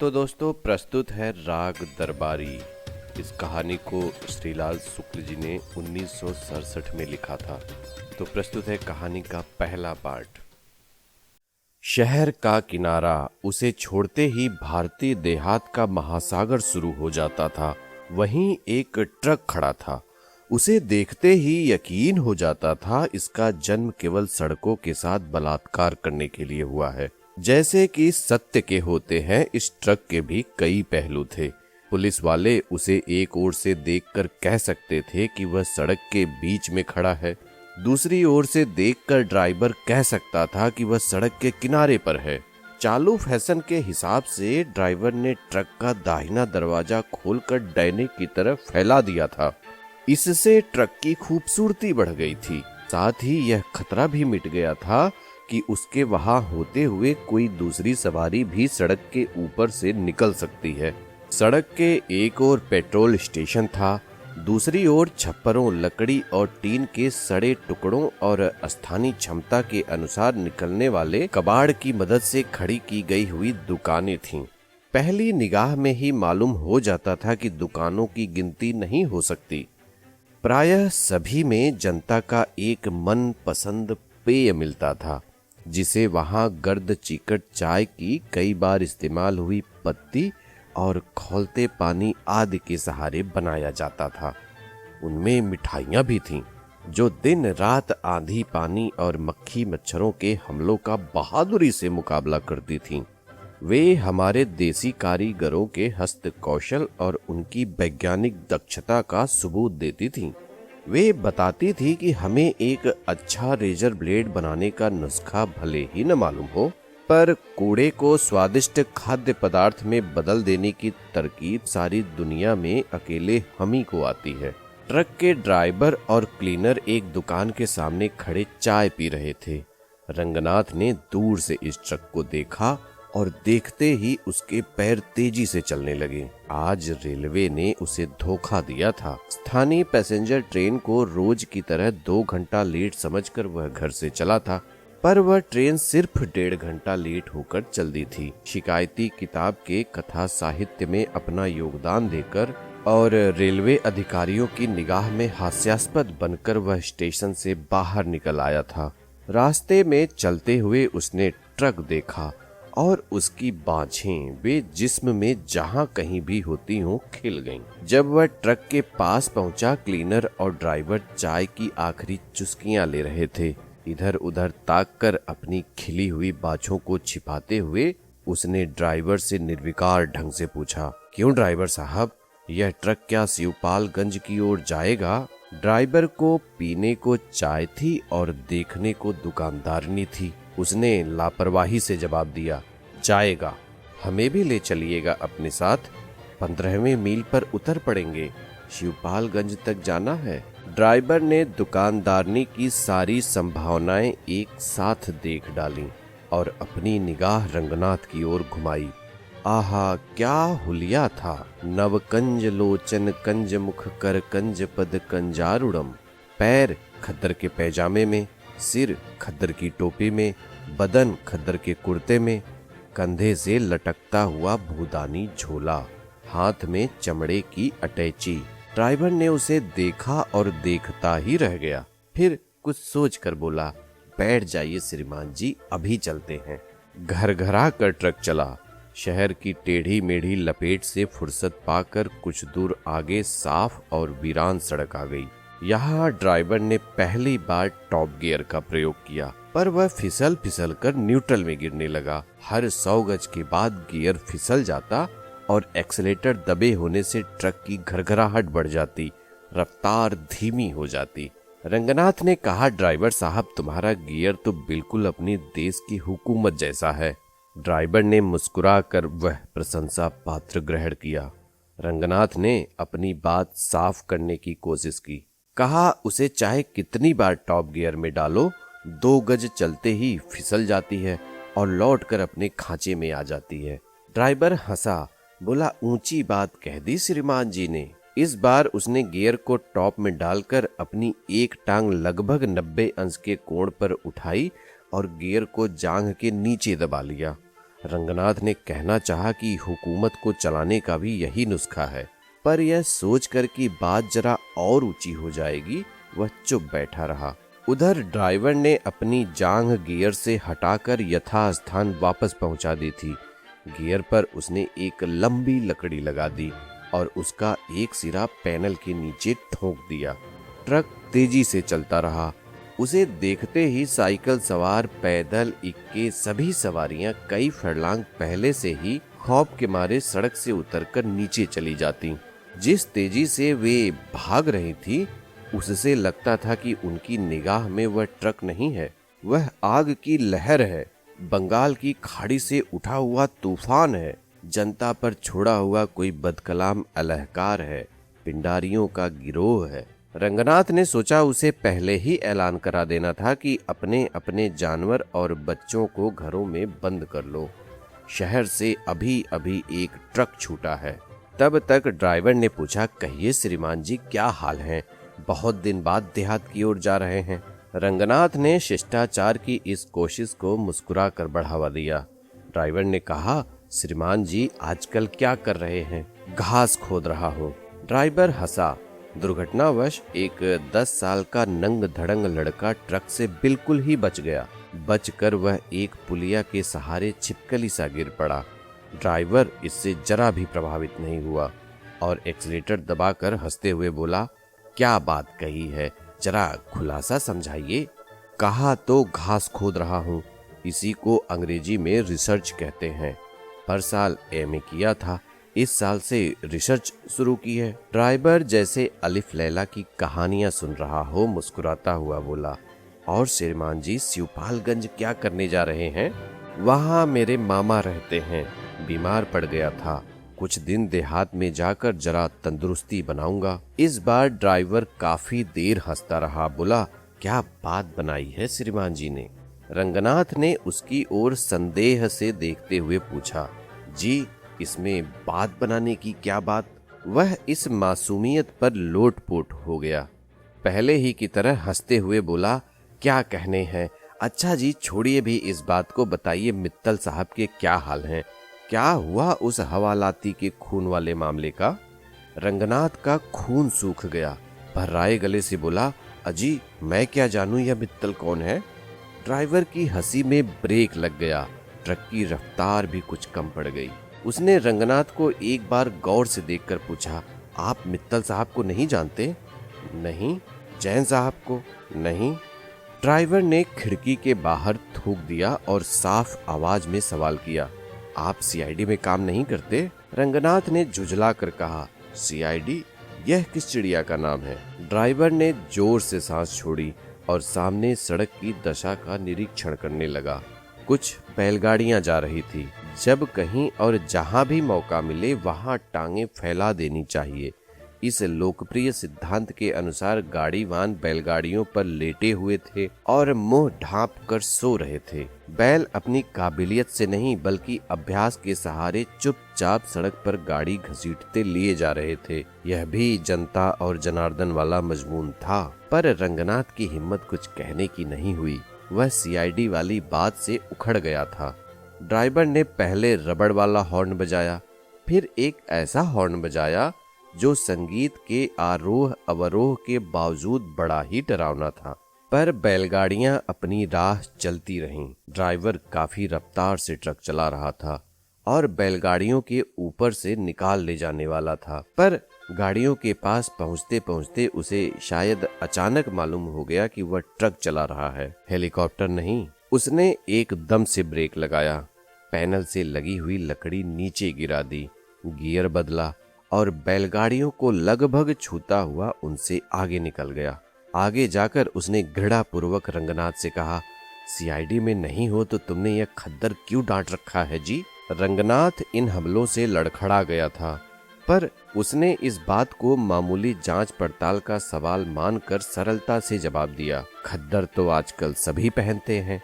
तो दोस्तों प्रस्तुत है राग दरबारी। इस कहानी को श्रीलाल शुक्ल जी ने 1967 में लिखा था। तो प्रस्तुत है कहानी का पहला पार्ट। शहर का किनारा उसे छोड़ते ही भारतीय देहात का महासागर शुरू हो जाता था। वहीं एक ट्रक खड़ा था। उसे देखते ही यकीन हो जाता था इसका जन्म केवल सड़कों के साथ बलात्कार करने के लिए हुआ है। जैसे कि सत्य के होते हैं, इस ट्रक के भी कई पहलू थे। पुलिस वाले उसे एक ओर से देखकर कह सकते थे कि वह सड़क के बीच में खड़ा है, दूसरी ओर से देखकर ड्राइवर कह सकता था कि वह सड़क के किनारे पर है। चालू फैशन के हिसाब से ड्राइवर ने ट्रक का दाहिना दरवाजा खोलकर डैने की तरफ फैला दिया था। इससे ट्रक की खूबसूरती बढ़ गई थी, साथ ही यह खतरा भी मिट गया था कि उसके वहां होते हुए कोई दूसरी सवारी भी सड़क के ऊपर से निकल सकती है। सड़क के एक ओर पेट्रोल स्टेशन था, दूसरी ओर छप्परों, लकड़ी और टीन के सड़े टुकड़ों और स्थानीय क्षमता के अनुसार निकलने वाले कबाड़ की मदद से खड़ी की गई हुई दुकानें थीं। पहली निगाह में ही मालूम हो जाता था कि दुकानों की गिनती नहीं हो सकती। प्रायः सभी में जनता का एक मन पसंद पेय मिलता था, जिसे वहां गर्द चिकट चाय की कई बार इस्तेमाल हुई पत्ती और खौलते पानी आदि के सहारे बनाया जाता था। उनमें मिठाइयां भी थीं, जो दिन रात आंधी पानी और मक्खी मच्छरों के हमलों का बहादुरी से मुकाबला करती थीं। वे हमारे देसी कारीगरों के हस्त कौशल और उनकी वैज्ञानिक दक्षता का सबूत देती थीं। वे बताती थी कि हमें एक अच्छा रेजर ब्लेड बनाने का नुस्खा भले ही न मालूम हो, पर कूड़े को स्वादिष्ट खाद्य पदार्थ में बदल देने की तरकीब सारी दुनिया में अकेले हम ही को आती है। ट्रक के ड्राइवर और क्लीनर एक दुकान के सामने खड़े चाय पी रहे थे। रंगनाथ ने दूर से इस ट्रक को देखा और देखते ही उसके पैर तेजी से चलने लगे। आज रेलवे ने उसे धोखा दिया था। स्थानीय पैसेंजर ट्रेन को रोज की तरह 2 घंटा लेट समझकर वह घर से चला था, पर वह ट्रेन सिर्फ 1.5 घंटा लेट होकर चल दी थी। शिकायती किताब के कथा साहित्य में अपना योगदान देकर और रेलवे अधिकारियों की निगाह में हास्यास्पद बनकर वह स्टेशन से बाहर निकल आया था। रास्ते में चलते हुए उसने ट्रक देखा और उसकी बाँछें वे जिस्म में जहां कहीं भी होती हों खिल गईं। जब वह ट्रक के पास पहुंचा, क्लीनर और ड्राइवर चाय की आखिरी चुस्कियां ले रहे थे। इधर उधर ताककर अपनी खिली हुई बाँछों को छिपाते हुए उसने ड्राइवर से निर्विकार ढंग से पूछा, क्यों ड्राइवर साहब, यह ट्रक क्या शिवपालगंज की ओर जाएगा? ड्राइवर को पीने को चाय थी और देखने को दुकानदारनी थी। उसने लापरवाही से जवाब दिया, जाएगा, हमें भी ले चलिएगा अपने साथ। 15वें मील पर उतर पड़ेंगे, शिवपालगंज तक जाना है। ड्राइवर ने दुकानदारनी की सारी संभावनाएं एक साथ देख डाली और अपनी निगाह रंगनाथ की ओर घुमाई। आहा, क्या हुलिया था! नवकंज लोचन कंज मुख कर कंज पद कंजारुड़म। पैर खद्दर के पैजामे में, सिर खद्दर की टोपी में, बदन खद्दर के कुर्ते में, कंधे से लटकता हुआ भूदानी झोला, हाथ में चमड़े की अटैची। ड्राइवर ने उसे देखा और देखता ही रह गया। फिर कुछ सोचकर बोला, बैठ जाइए श्रीमान जी, अभी चलते हैं। घर घरा कर ट्रक चला। शहर की टेढ़ी मेढ़ी लपेट से फुर्सत पाकर कुछ दूर आगे साफ और वीरान सड़क आ गई। यहाँ ड्राइवर ने पहली बार टॉप गियर का प्रयोग किया, पर वह फिसल फिसल कर न्यूट्रल में गिरने लगा। हर 100 गज के बाद गियर फिसल जाता और एक्सीलेटर दबे होने से ट्रक की घरघराहट बढ़ जाती, रफ्तार धीमी हो जाती। रंगनाथ ने कहा, ड्राइवर साहब, तुम्हारा गियर तो बिल्कुल अपनी देश की हुकूमत जैसा है। ड्राइवर ने मुस्कुराकर वह प्रशंसा पात्र ग्रहण किया। रंगनाथ ने अपनी बात साफ करने की कोशिश की। कहा, उसे चाहे कितनी बार टॉप गियर में डालो, 2 गज चलते ही फिसल जाती है और लौटकर अपने खांचे में आ जाती है। ड्राइवर हंसा, बोला, ऊंची बात कह दी श्रीमान जी ने। इस बार उसने गियर को टॉप में डालकर अपनी एक टांग लगभग 90 अंश के कोण पर उठाई और गियर को जांघ के नीचे दबा लिया। रंगनाथ ने कहना चाहा कि हुकूमत को चलाने का भी यही नुस्खा है, पर यह सोचकर कि बात जरा और ऊंची हो जाएगी, वह चुप बैठा रहा। उधर ड्राइवर ने अपनी जांघ गियर से हटाकर यथास्थान वापस पहुंचा दी थी। गियर पर उसने एक लंबी लकड़ी लगा दी और उसका एक सिरा पैनल के नीचे ठोक दिया। ट्रक तेजी से चलता रहा। उसे देखते ही साइकिल सवार, पैदल, इक्के सभी सवारियां कई फरलांग पहले से ही खौफ के मारे सड़क से उतरकर नीचे चली जाती। जिस तेजी से वे भाग रही थी, उससे लगता था कि उनकी निगाह में वह ट्रक नहीं है, वह आग की लहर है, बंगाल की खाड़ी से उठा हुआ तूफान है, जनता पर छोड़ा हुआ कोई बदकलाम अलहकार है, पिंडारियों का गिरोह है। रंगनाथ ने सोचा उसे पहले ही ऐलान करा देना था कि अपने अपने जानवर और बच्चों को घरों में बंद कर लो। शहर से अभी अभी एक ट्रक छूटा है। तब तक ड्राइवर ने पूछा, कहिए श्रीमान जी, क्या हाल है? बहुत दिन बाद देहात की ओर जा रहे हैं। रंगनाथ ने शिष्टाचार की इस कोशिश को मुस्कुरा कर बढ़ावा दिया। ड्राइवर ने कहा, श्रीमान जी आजकल क्या कर रहे हैं? घास खोद रहा हूँ। ड्राइवर हंसा। दुर्घटनावश एक 10 साल का नंग धड़ंग लड़का ट्रक से बिल्कुल ही बच गया। बचकर वह एक पुलिया के सहारे छिपकली सा गिर पड़ा। ड्राइवर इससे जरा भी प्रभावित नहीं हुआ और एक्सीलेटर दबाकर हंसते हुए बोला, क्या बात कही है, जरा खुलासा समझाइए। कहा तो घास खोद रहा हूँ, इसी को अंग्रेजी में रिसर्च कहते हैं। पर साल एमए किया था, इस साल से रिसर्च शुरू की है। ड्राइवर जैसे अलिफ लैला की कहानियां सुन रहा हो मुस्कुराता हुआ बोला, और श्रीमान जी शिवपालगंज क्या करने जा रहे हैं? वहाँ मेरे मामा रहते हैं, बीमार पड़ गया था, कुछ दिन देहात में जाकर जरा तंदुरुस्ती बनाऊंगा। इस बार ड्राइवर काफी देर हंसता रहा। बोला, क्या बात बनाई है श्रीमान जी ने? रंगनाथ ने उसकी ओर संदेह से देखते हुए पूछा, जी इसमें बात बनाने की क्या बात? वह इस मासूमियत पर लोटपोट हो गया। पहले ही की तरह हंसते हुए बोला, क्या कहने हैं। अच्छा जी छोड़िए भी इस बात को, बताइए मित्तल साहब के क्या हाल हैं? क्या हुआ उस हवालाती के खून वाले मामले का? रंगनाथ का खून सूख गया। भर्राए गले से बोला, अजी मैं क्या जानूं यह मित्तल कौन है? ड्राइवर की हंसी में ब्रेक लग गया। ट्रक की रफ्तार भी कुछ कम पड़ गई। उसने रंगनाथ को एक बार गौर से देखकर पूछा, आप मित्तल साहब को नहीं जानते? नहीं। जैन साहब को? नहीं। ड्राइवर ने खिड़की के बाहर थूक दिया और साफ आवाज में सवाल किया, आप सीआईडी में काम नहीं करते? रंगनाथ ने झुंझला कर कहा, सीआईडी? यह किस चिड़िया का नाम है? ड्राइवर ने जोर से सांस छोड़ी और सामने सड़क की दशा का निरीक्षण करने लगा। कुछ बैलगाड़ियां जा रही थी। जब कहीं और जहां भी मौका मिले वहां टांगे फैला देनी चाहिए। इस लोकप्रिय सिद्धांत के अनुसार गाड़ीवान बैलगाड़ियों पर लेटे हुए थे और मुंह ढांप कर सो रहे थे। बैल अपनी काबिलियत से नहीं बल्कि अभ्यास के सहारे चुपचाप सड़क पर गाड़ी घसीटते लिए जा रहे थे। यह भी जनता और जनार्दन वाला मजमून था। पर रंगनाथ की हिम्मत कुछ कहने की नहीं हुई। वह सीआईडी वाली बात से उखड़ गया था। ड्राइवर ने पहले रबड़ वाला हॉर्न बजाया, फिर एक ऐसा हॉर्न बजाया जो संगीत के आरोह अवरोह के बावजूद बड़ा ही डरावना था। पर बैलगाड़ियां अपनी राह चलती रहीं। ड्राइवर काफी रफ्तार से ट्रक चला रहा था और बैलगाड़ियों के ऊपर से निकाल ले जाने वाला था। पर गाड़ियों के पास पहुंचते पहुंचते उसे शायद अचानक मालूम हो गया कि वह ट्रक चला रहा है, हेलीकॉप्टर नहीं। उसने एकदम से ब्रेक लगाया, पैनल से लगी हुई लकड़ी नीचे गिरा दी, गियर बदला और बैलगाड़ियों को लगभग छूता हुआ उनसे आगे निकल गया। आगे जाकर उसने घृणापूर्वक रंगनाथ से कहा, सीआईडी में नहीं हो तो तुमने यह खद्दर क्यों डांट रखा है जी? रंगनाथ इन हमलों से लड़खड़ा गया था, पर उसने इस बात को मामूली जांच पड़ताल का सवाल मानकर सरलता से जवाब दिया, खद्दर तो आजकल सभी पहनते हैं,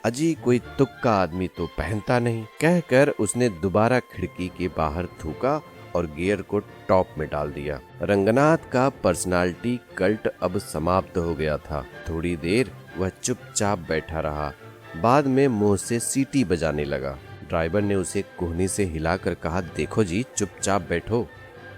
अजी कोई तुक्का आदमी तो पहनता नहीं। कहकर उसने दोबारा खिड़की के बाहर थूका और गियर को टॉप में डाल दिया। रंगनाथ का पर्सनालिटी कल्ट अब समाप्त हो गया था। थोड़ी देर वह चुपचाप बैठा रहा, बाद में मुंह से सीटी बजाने लगा। ड्राइवर ने उसे कोहनी से हिलाकर कहा, देखो जी, चुपचाप बैठो,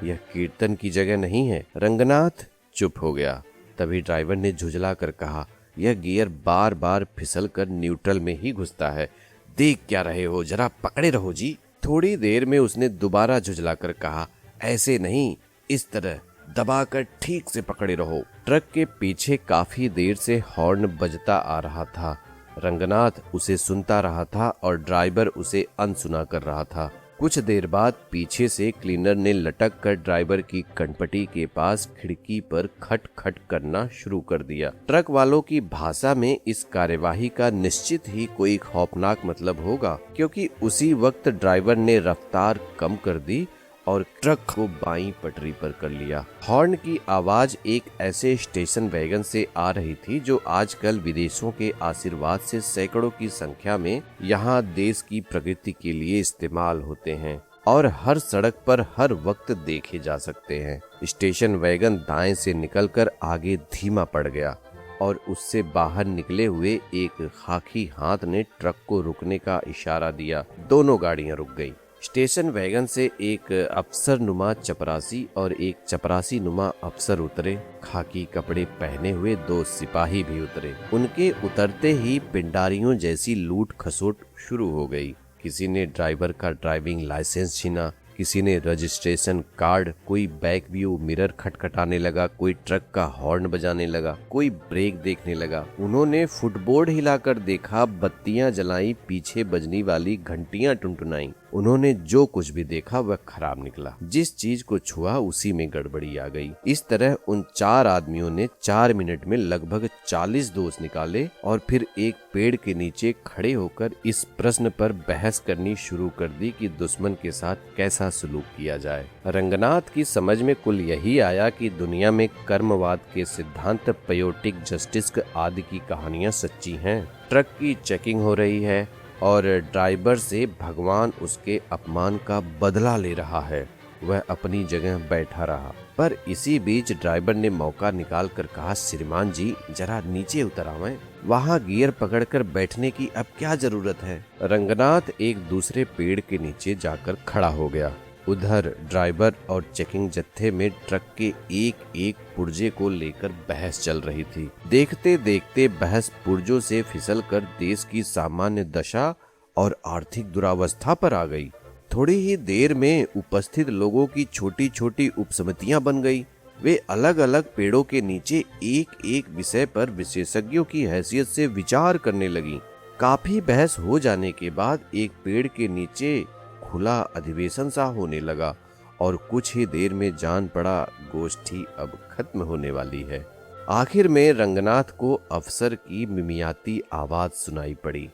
यह कीर्तन की जगह नहीं है। रंगनाथ चुप हो गया। तभी ड्राइवर ने झुंझला कर कहा, यह गियर बार बार फिसल कर न्यूट्रल में ही घुसता है, देख क्या रहे हो, जरा पकड़े रहो जी। थोड़ी देर में उसने दोबारा झुंझला कर कहा, ऐसे नहीं, इस तरह दबाकर ठीक से पकड़े रहो। ट्रक के पीछे काफी देर से हॉर्न बजता आ रहा था। रंगनाथ उसे सुनता रहा था और ड्राइवर उसे अनसुना कर रहा था। कुछ देर बाद पीछे से क्लीनर ने लटक कर ड्राइवर की कनपटी के पास खिड़की पर खट खट करना शुरू कर दिया। ट्रक वालों की भाषा में इस कार्यवाही का निश्चित ही कोई खौफनाक मतलब होगा, क्योंकि उसी वक्त ड्राइवर ने रफ्तार कम कर दी और ट्रक को बाईं पटरी पर कर लिया। हॉर्न की आवाज एक ऐसे स्टेशन वैगन से आ रही थी जो आजकल विदेशों के आशीर्वाद से सैकड़ों की संख्या में यहाँ देश की प्रगति के लिए इस्तेमाल होते हैं और हर सड़क पर हर वक्त देखे जा सकते हैं। स्टेशन वैगन दाएं से निकलकर आगे धीमा पड़ गया और उससे बाहर निकले हुए एक खाकी हाथ ने ट्रक को रुकने का इशारा दिया। दोनों गाड़ियां रुक गईं। स्टेशन वैगन से एक अफसर नुमा चपरासी और एक चपरासी नुमा अफसर उतरे। खाकी कपड़े पहने हुए दो सिपाही भी उतरे। उनके उतरते ही पिंडारियों जैसी लूट खसोट शुरू हो गई। किसी ने ड्राइवर का ड्राइविंग लाइसेंस छीना, किसी ने रजिस्ट्रेशन कार्ड, कोई बैक व्यू मिरर खटखटाने लगा, कोई ट्रक का हॉर्न बजाने लगा, कोई ब्रेक देखने लगा। उन्होंने फुटबोर्ड हिलाकर देखा, बत्तियां जलाई, पीछे बजनी वाली घंटियां टुनटुनाई। उन्होंने जो कुछ भी देखा वह खराब निकला। जिस चीज को छुआ उसी में गड़बड़ी आ गई। इस तरह उन चार आदमियों ने 4 मिनट में लगभग 40 दोष निकाले और फिर एक पेड़ के नीचे खड़े होकर इस प्रश्न पर बहस करनी शुरू कर दी कि दुश्मन के साथ कैसा सलूक किया जाए। रंगनाथ की समझ में कुल यही आया कि दुनिया में कर्मवाद के सिद्धांत, पयोटिक जस्टिस आदि की कहानियां सच्ची हैं। ट्रक की चेकिंग हो रही है और ड्राइवर से भगवान उसके अपमान का बदला ले रहा है। वह अपनी जगह बैठा रहा, पर इसी बीच ड्राइवर ने मौका निकाल कर कहा, श्रीमान जी, जरा नीचे उतर आवें। वहाँ गियर पकड़कर बैठने की अब क्या जरूरत है। रंगनाथ एक दूसरे पेड़ के नीचे जाकर खड़ा हो गया। उधर ड्राइवर और चेकिंग जत्थे में ट्रक के एक एक पुर्जे को लेकर बहस चल रही थी। देखते देखते बहस पुर्जों से फिसलकर देश की सामान्य दशा और आर्थिक दुरावस्था पर आ गई। थोड़ी ही देर में उपस्थित लोगों की छोटी छोटी उपसमितियां बन गई। वे अलग अलग पेड़ों के नीचे एक एक विषय पर विशेषज्ञों की हैसियत से विचार करने लगी। काफी बहस हो जाने के बाद एक पेड़ के नीचे खुला अधिवेशन सा होने लगा और कुछ ही देर में जान पड़ा गोष्ठी अब खत्म होने वाली है। आखिर में रंगनाथ को अफसर की मिमियाती आवाज सुनाई पड़ी,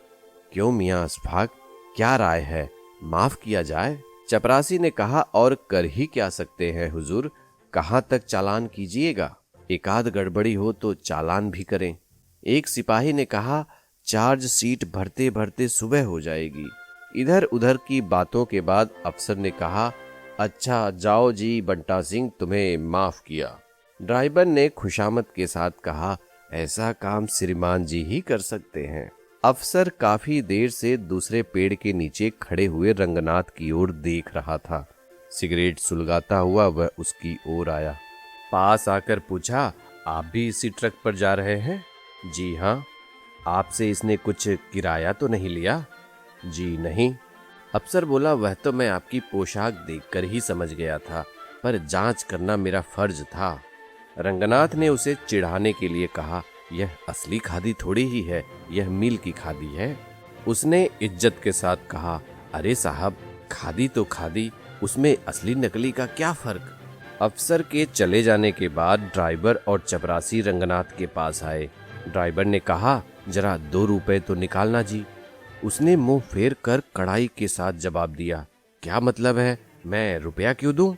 क्यों मियां अशफाक, क्या राय है, माफ किया जाए? चपरासी ने कहा, और कर ही क्या सकते हैं हुजूर, कहाँ तक चालान कीजिएगा? एक आध गड़बड़ी हो तो चालान भी करें। एक सिपाही ने कहा, चार्ज सीट भरते भरते सुबह हो जाएगी। इधर उधर की बातों के बाद अफसर ने कहा, अच्छा जाओ जी बंटा सिंह, तुम्हें माफ किया। ड्राइवर ने खुशामद के साथ कहा, ऐसा काम श्रीमान जी ही कर सकते हैं। अफसर काफी देर से दूसरे पेड़ के नीचे खड़े हुए रंगनाथ की ओर देख रहा था। सिगरेट सुलगाता हुआ वह उसकी ओर आया। पास आकर पूछा, आप भी इसी ट्रक पर जा रहे हैं? जी हाँ। आपसे इसने कुछ किराया तो नहीं लिया? जी नहीं। अफसर बोला, वह तो मैं आपकी पोशाक देखकर ही समझ गया था, पर जांच करना मेरा फर्ज था। रंगनाथ ने उसे चिढ़ाने के लिए कहा, यह असली खादी थोड़ी ही है, यह मिल की खादी है। उसने इज्जत के साथ कहा, अरे साहब, खादी तो खादी, उसमें असली नकली का क्या फर्क? अफसर के चले जाने के बाद ड्राइवर और चपरासी रंगनाथ के पास आए। ड्राइवर ने कहा, जरा 2 रुपए तो निकालना जी। उसने मुंह फेर कर कड़ाई के साथ जवाब दिया, क्या मतलब है, मैं रुपया क्यों दूं?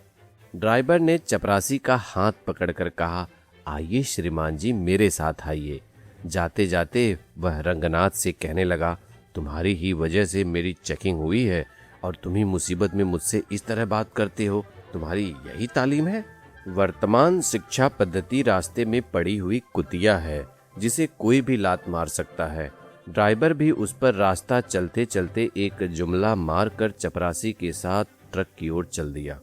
ड्राइवर ने चपरासी का हाथ पकड़कर कहा, आइए श्रीमान जी, मेरे साथ आइए। जाते जाते वह रंगनाथ से कहने लगा, तुम्हारी ही वजह से मेरी चेकिंग हुई है और तुम ही मुसीबत में मुझसे इस तरह बात करते हो, तुम्हारी यही तालीम है? वर्तमान शिक्षा पद्धति रास्ते में पड़ी हुई कुतिया है जिसे कोई भी लात मार सकता है। ड्राइवर भी उस पर रास्ता चलते चलते एक जुमला मारकर चपरासी के साथ ट्रक की ओर चल दिया।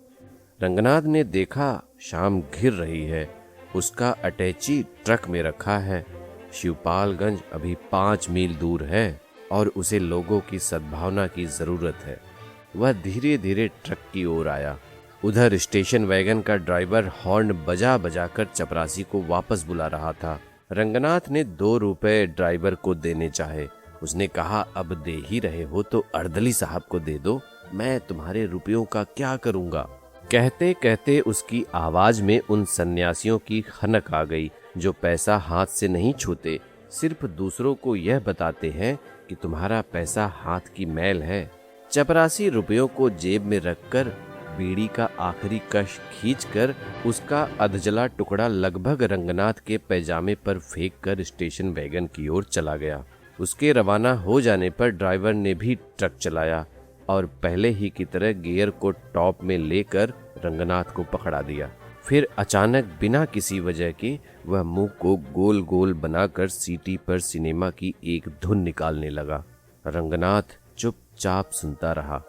रंगनाथ ने देखा शाम घिर रही है, उसका अटैची ट्रक में रखा है। शिवपालगंज अभी 5 मील दूर है और उसे लोगों की सद्भावना की जरूरत है। वह धीरे धीरे ट्रक की ओर आया। उधर स्टेशन वैगन का ड्राइवर हॉर्न बजा बजा कर चपरासी को वापस बुला रहा था। रंगनाथ ने 2 रुपए ड्राइवर को देने चाहे। उसने कहा, अब दे ही रहे हो तो अर्दली साहब को दे दो, मैं तुम्हारे रुपयों का क्या करूंगा। कहते कहते उसकी आवाज में उन सन्यासियों की खनक आ गई जो पैसा हाथ से नहीं छूते, सिर्फ दूसरों को यह बताते हैं कि तुम्हारा पैसा हाथ की मैल है। चपरासी रुपयों को जेब में रखकर बीड़ी का आखिरी कश खींचकर उसका अधजला टुकड़ा लगभग रंगनाथ के पैजामे पर फेंक कर स्टेशन वैगन की ओर चला गया। उसके रवाना हो जाने पर ड्राइवर ने भी ट्रक चलाया और पहले ही की तरह गियर को टॉप में लेकर रंगनाथ को पकड़ा दिया। फिर अचानक बिना किसी वजह के वह मुंह को गोल गोल बनाकर सीटी पर सिनेमा की एक धुन निकालने लगा। रंगनाथ चुपचाप सुनता रहा।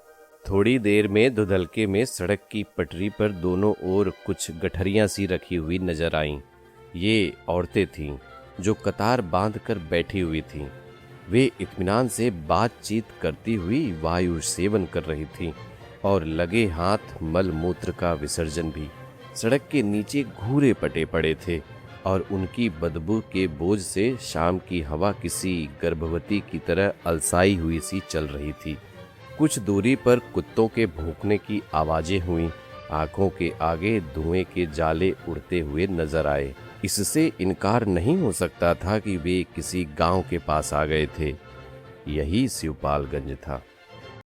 थोड़ी देर में धुंधलके में सड़क की पटरी पर दोनों ओर कुछ गठरियां सी रखी हुई नजर आईं। ये औरतें थीं जो कतार बांधकर बैठी हुई थीं। वे इत्मीनान से बातचीत करती हुई वायु सेवन कर रही थीं और लगे हाथ मल मूत्र का विसर्जन भी। सड़क के नीचे घूरे पटे पड़े थे और उनकी बदबू के बोझ से शाम की हवा किसी गर्भवती की तरह अलसाई हुई सी चल रही थी। कुछ दूरी पर कुत्तों के भौंकने की आवाजें हुईं। आंखों के आगे धुएं के जाले उड़ते हुए नजर आए। इससे इनकार नहीं हो सकता था कि वे किसी गांव के पास आ गए थे। यही शिवपालगंज था।